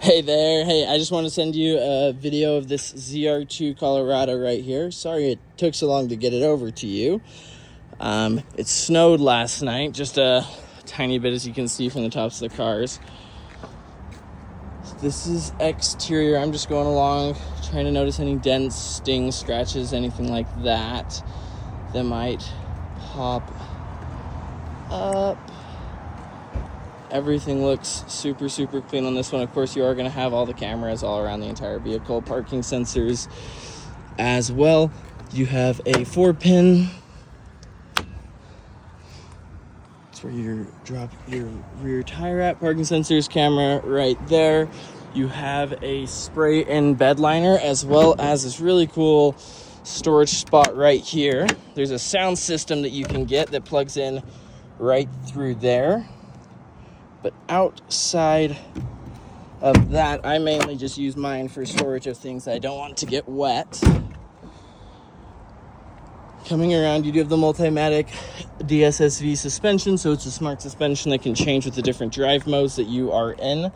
Hey there. Hey, I just want to send you a video of this zr2 Colorado right here. Sorry it took so long to get it over to you. It snowed last night, just a tiny bit, as you can see from the tops of the cars. This is exterior. I'm just going along, trying to notice any dents, stings, scratches, anything like that might pop up. Everything looks super clean on this one. Of course, you are going to have all the cameras all around the entire vehicle, parking sensors as well. You have a 4-pin. That's where you drop your rear tire at. Parking sensors, camera right there. You have a spray and bed liner, as well as this really cool storage spot right here. There's a sound system that you can get that plugs in right through there. But outside of that, I mainly just use mine for storage of things I don't want to get wet. Coming around, you do have the Multimatic DSSV suspension, so it's a smart suspension that can change with the different drive modes that you are in.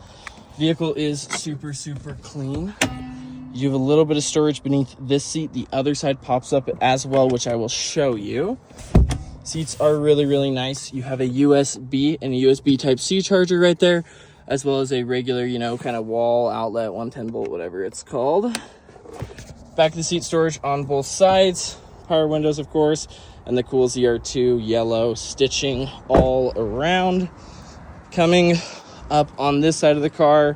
Vehicle is super clean. You have a little bit of storage beneath this seat. The other side pops up as well, which I will show you. Seats are really nice. You have a USB and a USB Type-C charger right there, as well as a regular, kind of wall outlet, 110 volt, whatever it's called. Back of the seat storage on both sides. Power windows, of course, and the cool zr2 yellow stitching all around. Coming up on this side of the car,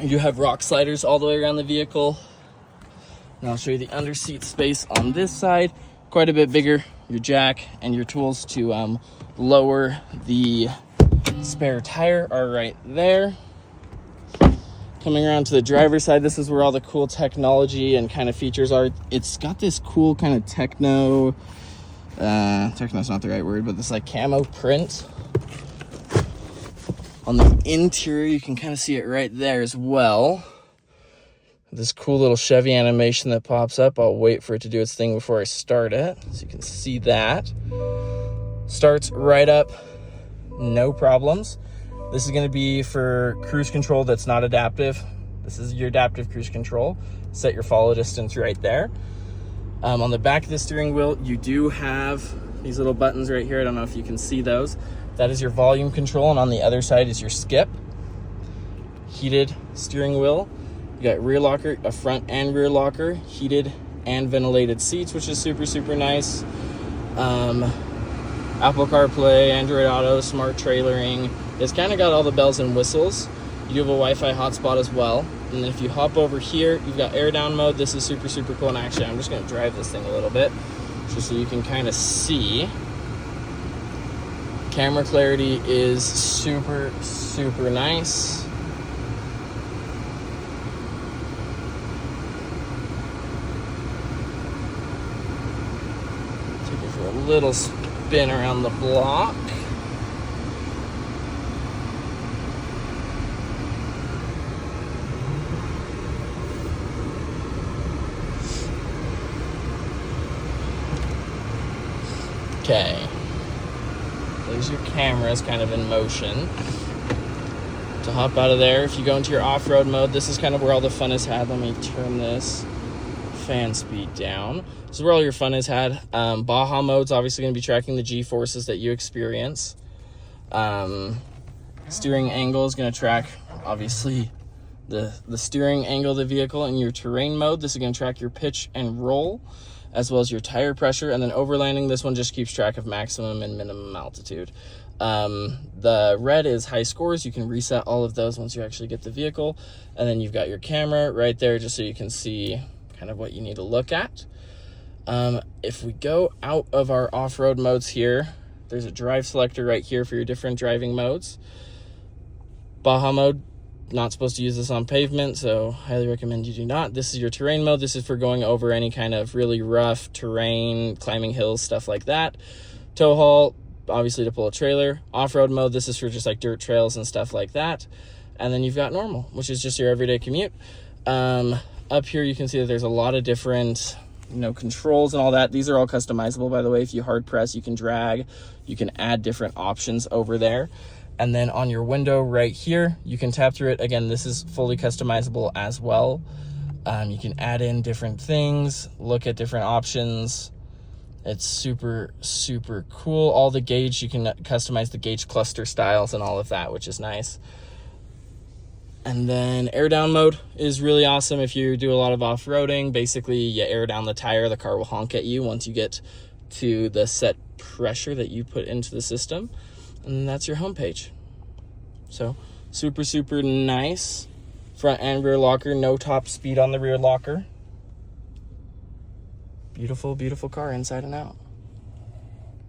you have rock sliders all the way around the vehicle. And I'll show you the under seat space on this side. Quite a bit bigger. Your jack and your tools to lower the spare tire are right there. Coming around to the driver's side, this is where all the cool technology and kind of features are. It's got this cool kind of techno's not the right word, but this like camo print on the interior. You can kind of see it right there as well. This cool little Chevy animation that pops up. I'll wait for it to do its thing before I start it, so you can see that. Starts right up, no problems. This is going to be for cruise control that's not adaptive. This is your adaptive cruise control. Set your follow distance right there. On the back of the steering wheel, you do have these little buttons right here. I don't know if you can see those. That is your volume control, and on the other side is your skip. Heated steering wheel. You got rear locker, a front and rear locker, heated and ventilated seats, which is super nice. Apple CarPlay, Android Auto, smart trailering. It's kind of got all the bells and whistles. You do have a Wi-Fi hotspot as well. And then if you hop over here, you've got air down mode. This is super cool. And actually, I'm just going to drive this thing a little bit just so you can kind of see. Camera clarity is super nice. A little spin around the block. Okay. There's your cameras kind of in motion. To hop out of there, if you go into your off-road mode, this is kind of where all the fun is had. Let me turn this fan speed down. This is where all your fun is had. Baja mode's obviously going to be tracking the G-forces that you experience. Steering angle is going to track, obviously, the steering angle of the vehicle. In your terrain mode, this is going to track your pitch and roll, as well as your tire pressure. And then overlanding, this one just keeps track of maximum and minimum altitude. The red is high scores. You can reset all of those once you actually get the vehicle. And then you've got your camera right there just so you can see kind of what you need to look at. If we go out of our off-road modes here, there's a drive selector right here for your different driving modes. Baja mode, not supposed to use this on pavement, so highly recommend you do not. This is your terrain mode. This is for going over any kind of really rough terrain, climbing hills, stuff like that. Tow haul, obviously to pull a trailer. Off-road mode, this is for just like dirt trails and stuff like that. And then you've got normal, which is just your everyday commute. Up here you can see that there's a lot of different controls and all that. These are all customizable, by the way. If you hard press, you can drag, you can add different options over there. And then on your window right here, you can tap through it. Again, this is fully customizable as well. You can add in different things, look at different options. It's super, super cool. All the gauge, you can customize the gauge cluster styles and all of that, which is nice. And then air down mode is really awesome if you do a lot of off-roading. Basically, you air down the tire, the car will honk at you once you get to the set pressure that you put into the system. And that's your homepage. So super, super nice. Front and rear locker, no top speed on the rear locker. Beautiful, beautiful car inside and out.